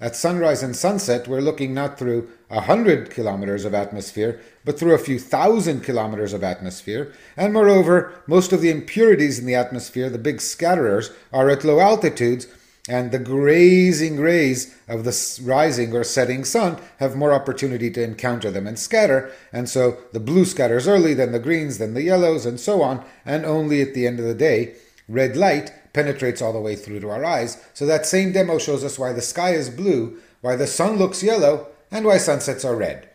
at sunrise and sunset, we're looking not through 100 kilometers of atmosphere, but through a few thousand kilometers of atmosphere. And moreover, most of the impurities in the atmosphere, the big scatterers, are at low altitudes, and the grazing rays of the rising or setting sun have more opportunity to encounter them and scatter. And so the blue scatters early, then the greens, then the yellows, and so on. And only at the end of the day, red light penetrates all the way through to our eyes. So that same demo shows us why the sky is blue, why the sun looks yellow, and why sunsets are red.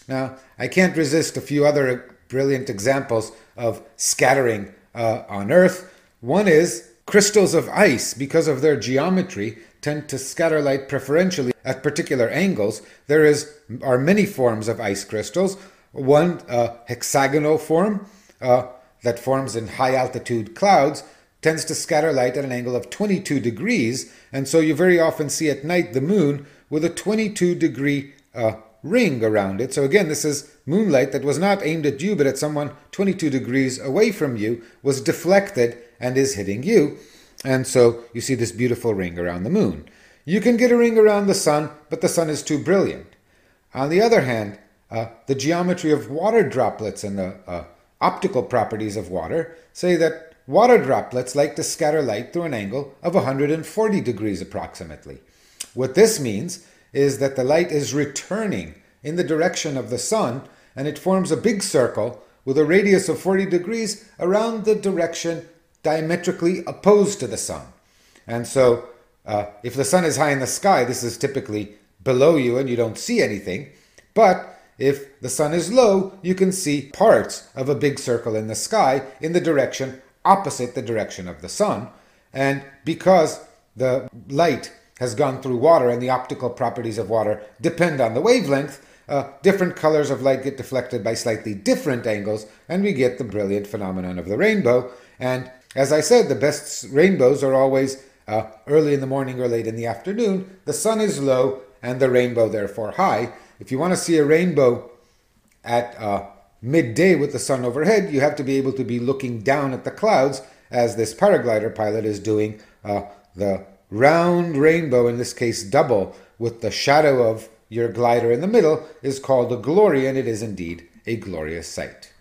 Now, I can't resist a few other brilliant examples of scattering on Earth. One is crystals of ice, because of their geometry, tend to scatter light preferentially at particular angles. There are many forms of ice crystals. One hexagonal form that forms in high altitude clouds tends to scatter light at an angle of 22 degrees, and so you very often see at night the moon with a 22-degree ring around it. So again, this is moonlight that was not aimed at you, but at someone 22 degrees away from you, was deflected and is hitting you. And so you see this beautiful ring around the moon. You can get a ring around the sun, but the sun is too brilliant. On the other hand, the geometry of water droplets and the optical properties of water say that water droplets like to scatter light through an angle of 140 degrees approximately. What this means is that the light is returning in the direction of the sun, and it forms a big circle with a radius of 40 degrees around the direction diametrically opposed to the sun. And so if the sun is high in the sky, this is typically below you and you don't see anything. But if the sun is low, you can see parts of a big circle in the sky in the direction opposite the direction of the sun. And because the light has gone through water and the optical properties of water depend on the wavelength, different colors of light get deflected by slightly different angles, and we get the brilliant phenomenon of the rainbow. And as I said, the best rainbows are always early in the morning or late in the afternoon. The sun is low and the rainbow therefore high. If you want to see a rainbow at midday with the sun overhead, you have to be able to be looking down at the clouds, as this paraglider pilot is doing. The round rainbow, in this case double, with the shadow of your glider in the middle, is called a glory, and it is indeed a glorious sight.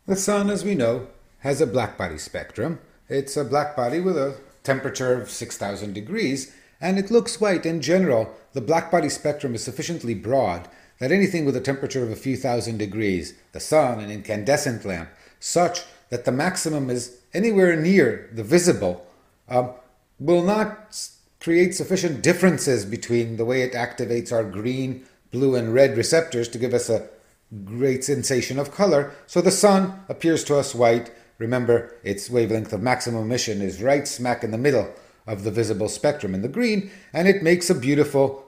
The sun, as we know, has a blackbody spectrum. It's a blackbody with a temperature of 6,000 degrees, and it looks white. In general, the blackbody spectrum is sufficiently broad that anything with a temperature of a few thousand degrees, the sun, an incandescent lamp, such that the maximum is anywhere near the visible, will not create sufficient differences between the way it activates our green, blue, and red receptors to give us a great sensation of color. So the sun appears to us white. Remember, its wavelength of maximum emission is right smack in the middle of the visible spectrum in the green, and it makes a beautiful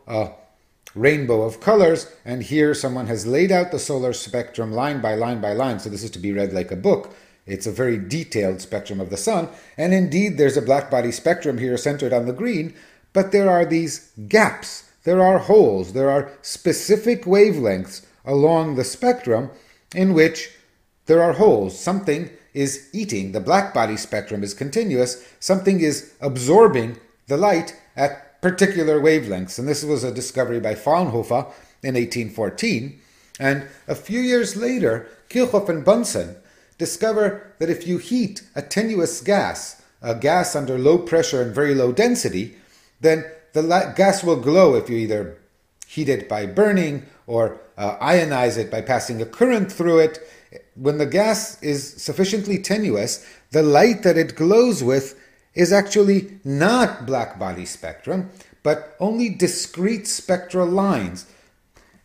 rainbow of colors. And here someone has laid out the solar spectrum line by line by line, so this is to be read like a book. It's a very detailed spectrum of the sun, and indeed there's a blackbody spectrum here centered on the green, but there are these gaps, there are holes, there are specific wavelengths along the spectrum in which there are holes. Something is eating. The blackbody spectrum is continuous. Something is absorbing the light at particular wavelengths. And this was a discovery by Fraunhofer in 1814. And a few years later, Kirchhoff and Bunsen discover that if you heat a tenuous gas, a gas under low pressure and very low density, then the gas will glow if you either heat it by burning or ionize it by passing a current through it. When the gas is sufficiently tenuous, the light that it glows with is actually not blackbody spectrum, but only discrete spectral lines.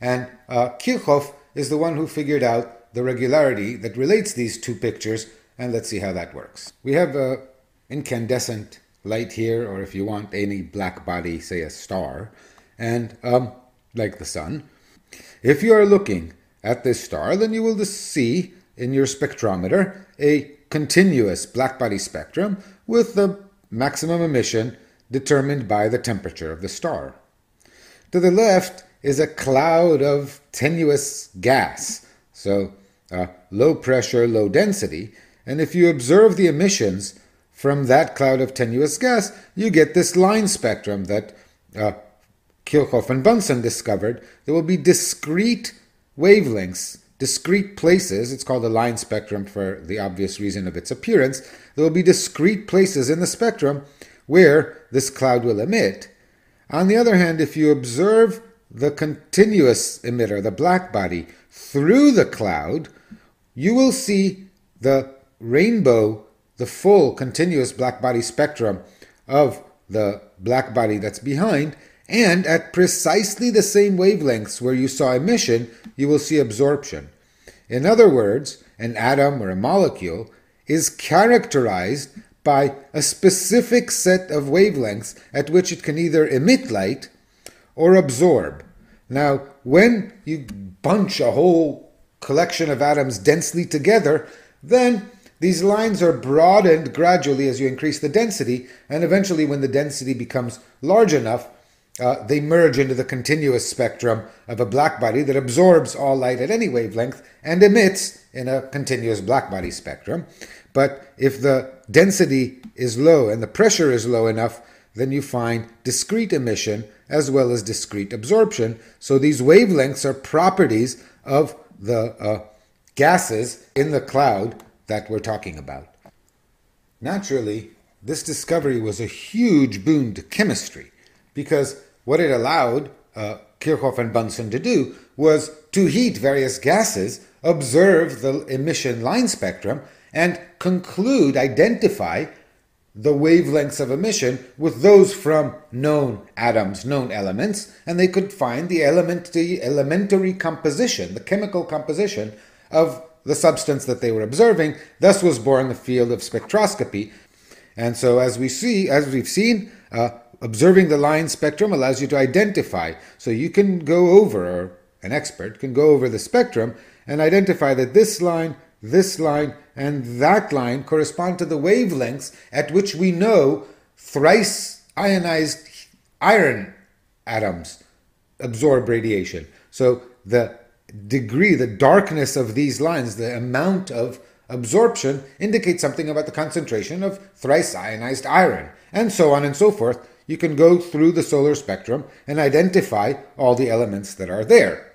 And Kirchhoff is the one who figured out the regularity that relates these two pictures, and let's see how that works. We have incandescent light here, or if you want any black body, say a star, and like the sun. If you are looking at this star, then you will see in your spectrometer a continuous blackbody spectrum with the maximum emission determined by the temperature of the star. To the left is a cloud of tenuous gas, so low pressure, low density, and if you observe the emissions from that cloud of tenuous gas, you get this line spectrum that Kirchhoff and Bunsen discovered, there will be discrete wavelengths, discrete places. It's called a line spectrum for the obvious reason of its appearance. There will be discrete places in the spectrum where this cloud will emit. On the other hand, if you observe the continuous emitter, the black body, through the cloud, you will see the rainbow, the full continuous black body spectrum of the black body that's behind, and at precisely the same wavelengths where you saw emission, you will see absorption. In other words, an atom or a molecule is characterized by a specific set of wavelengths at which it can either emit light or absorb. Now, when you bunch a whole collection of atoms densely together, then these lines are broadened gradually as you increase the density, and eventually when the density becomes large enough, they merge into the continuous spectrum of a blackbody that absorbs all light at any wavelength and emits in a continuous blackbody spectrum. But if the density is low and the pressure is low enough, then you find discrete emission as well as discrete absorption. So these wavelengths are properties of the gases in the cloud that we're talking about. Naturally, this discovery was a huge boon to chemistry, because what it allowed Kirchhoff and Bunsen to do was to heat various gases, observe the emission line spectrum, and conclude, identify the wavelengths of emission with those from known atoms, known elements, and they could find the elementary composition, the chemical composition of the substance that they were observing. Thus was born the field of spectroscopy. And so as we've seen, observing the line spectrum allows you to identify. So you can go over, or an expert can go over the spectrum and identify that this line, and that line correspond to the wavelengths at which we know thrice ionized iron atoms absorb radiation. So the degree, the darkness of these lines, the amount of absorption indicates something about the concentration of thrice ionized iron, and so on and so forth. You can go through the solar spectrum and identify all the elements that are there.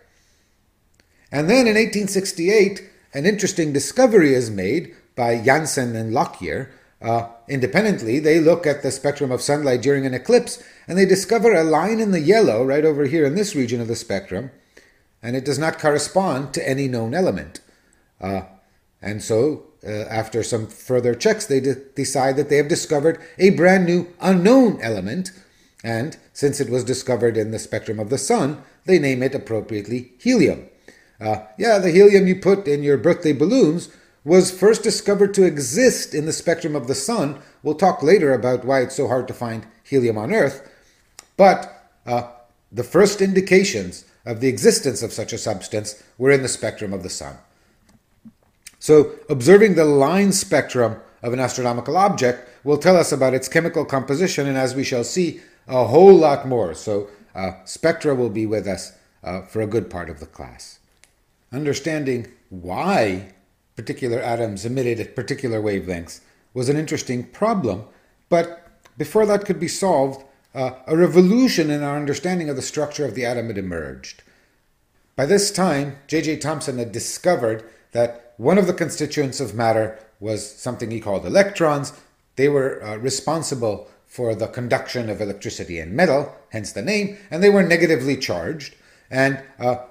And then in 1868, an interesting discovery is made by Janssen and Lockyer. Independently, they look at the spectrum of sunlight during an eclipse, and they discover a line in the yellow right over here in this region of the spectrum, and it does not correspond to any known element. And so, after some further checks, they decide that they have discovered a brand new unknown element, and since it was discovered in the spectrum of the sun, they name it appropriately helium. The helium you put in your birthday balloons was first discovered to exist in the spectrum of the sun. We'll talk later about why it's so hard to find helium on Earth. But the first indications of the existence of such a substance were in the spectrum of the sun. So observing the line spectrum of an astronomical object will tell us about its chemical composition, and as we shall see, a whole lot more. So spectra will be with us for a good part of the class. Understanding why particular atoms emitted at particular wavelengths was an interesting problem, but before that could be solved, a revolution in our understanding of the structure of the atom had emerged. By this time, J.J. Thomson had discovered that one of the constituents of matter was something he called electrons. They were responsible for the conduction of electricity and metal, hence the name, and they were negatively charged. And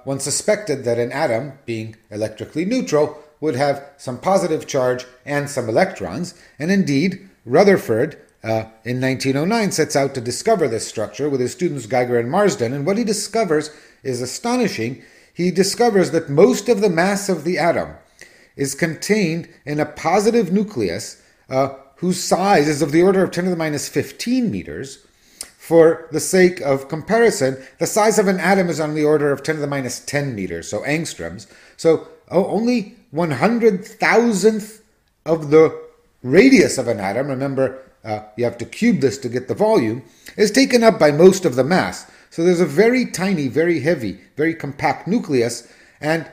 one suspected that an atom, being electrically neutral, would have some positive charge and some electrons. And indeed, Rutherford, in 1909, sets out to discover this structure with his students Geiger and Marsden. And what he discovers is astonishing. He discovers that most of the mass of the atom is contained in a positive nucleus whose size is of the order of 10 to the minus 15 meters. For the sake of comparison, the size of an atom is on the order of 10 to the minus 10 meters, so angstroms. So only 100,000th of the radius of an atom, remember you have to cube this to get the volume, is taken up by most of the mass. So there's a very tiny, very heavy, very compact nucleus, and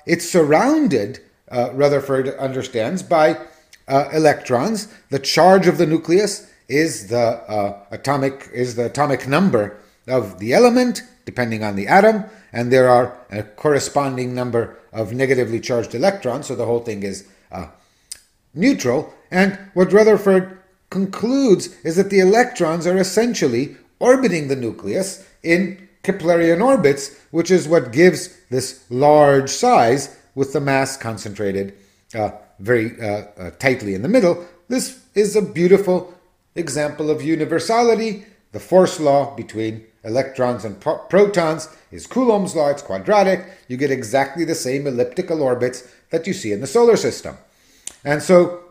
it's surrounded, Rutherford understands, by electrons. The charge of the nucleus is the atomic number of the element, depending on the atom, and there are a corresponding number of negatively charged electrons, so the whole thing is neutral. And what Rutherford concludes is that the electrons are essentially orbiting the nucleus in Keplerian orbits, which is what gives this large size with the mass concentrated very tightly in the middle. This is a beautiful example of universality. The force law between electrons and protons is Coulomb's law. It's quadratic. You get exactly the same elliptical orbits that you see in the solar system. And so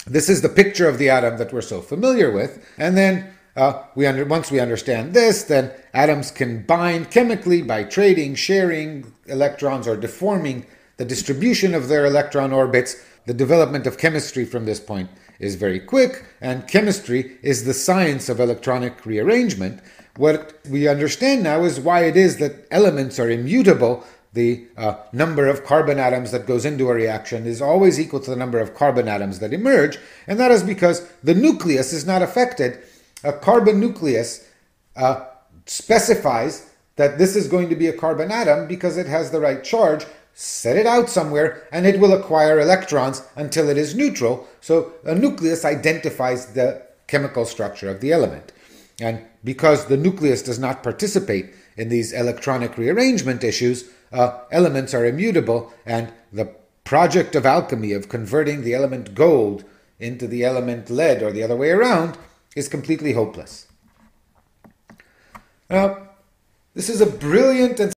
this is the picture of the atom that we're so familiar with. And then once we understand this, then atoms can bind chemically by trading, sharing electrons, or deforming the distribution of their electron orbits. The development of chemistry from this point is very quick, and chemistry is the science of electronic rearrangement. What we understand now is why it is that elements are immutable. The number of carbon atoms that goes into a reaction is always equal to the number of carbon atoms that emerge, and that is because the nucleus is not affected. A carbon nucleus specifies that this is going to be a carbon atom because it has the right charge. Set it out somewhere and it will acquire electrons until it is neutral. So a nucleus identifies the chemical structure of the element. And because the nucleus does not participate in these electronic rearrangement issues, elements are immutable, and the project of alchemy of converting the element gold into the element lead or the other way around is completely hopeless. Now, this is a brilliant and